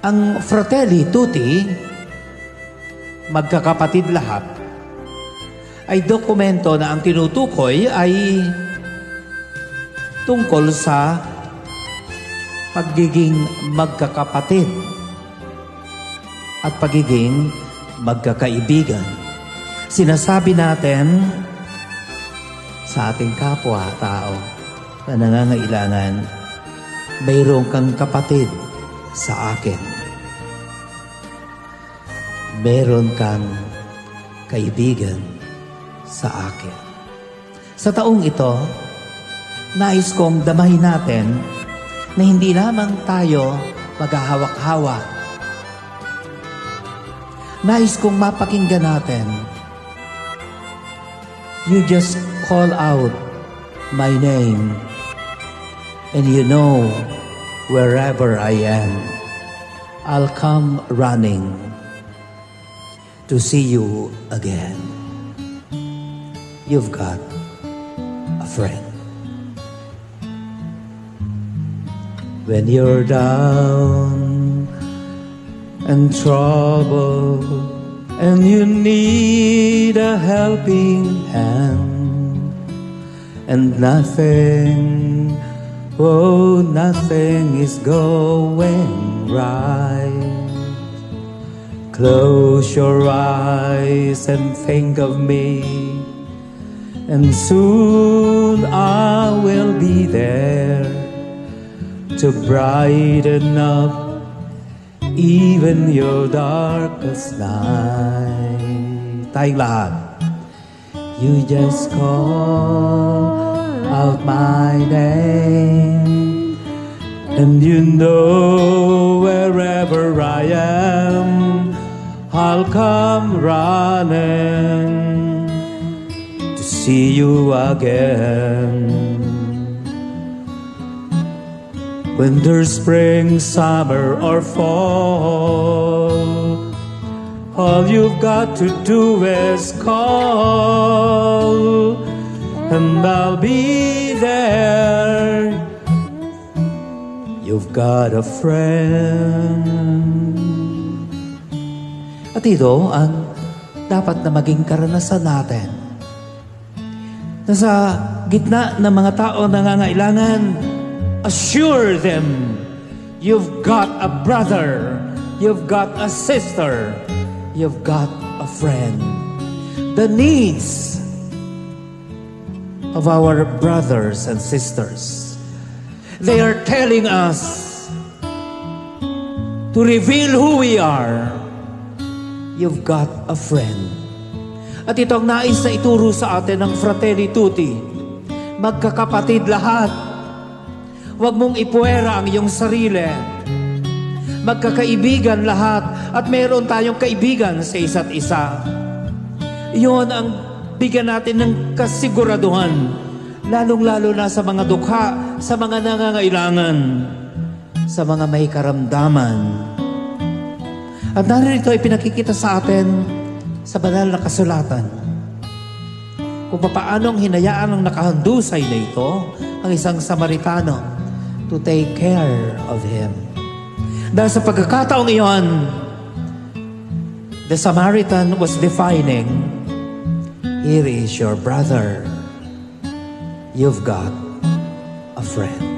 Ang Fratelli Tutti, magkakapatid lahat, ay dokumento na ang tinutukoy ay tungkol sa pagiging magkakapatid at pagiging magkakaibigan. Sinasabi natin sa ating kapwa-tao na nangangailangan, mayroon kang kapatid sa akin. Meron kang kaibigan sa akin. Sa taong ito, nais kong damahin natin na hindi lamang tayo maghahawak-hawak. Nais kong mapakinggan natin. You just call out my name and you know wherever I am, I'll come running to see you again. You've got a friend. When you're down and troubled and you need a helping hand and nothing is going right, close your eyes and think of me, and soon I will be there to brighten up even your darkest night. Tayong lahat. You just call out my name, and you know wherever I am, I'll come running to see you again. Winter, spring, summer, or fall, all you've got to do is call, and I'll be there. You've got a friend. At ito ang dapat na maging karanasan natin. Nasa gitna ng mga tao na nangangailangan, assure them, you've got a brother, you've got a sister, you've got a friend. The needs of our brothers and sisters, they are telling us to reveal who we are. You've got a friend. At ito ang nais na ituro sa atin ng Fratelli Tutti. Magkakapatid lahat. Huwag mong ipuwera ang iyong sarili. Magkakaibigan lahat at meron tayong kaibigan sa isa't isa. Iyon ang bigyan natin ng kasiguraduhan, lalong-lalo na sa mga dukha, sa mga nangangailangan, sa mga may karamdaman. At narito ay pinakikita sa atin sa banal na kasulatan kung paano ang hinayaan ng nakahandusay na ito ang isang Samaritano to take care of him. Dahil sa pagkakataong iyon, the Samaritan was defining, here is your brother. You've got a friend.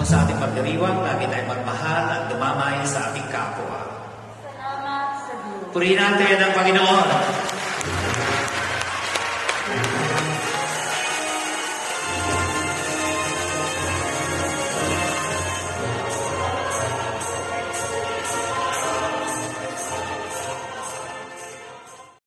Sa ating pagdiriwang, lagi tayong magmahal at dumamay sa ating kapwa. Salamat sa Diyos. Purihin natin ang Panginoon.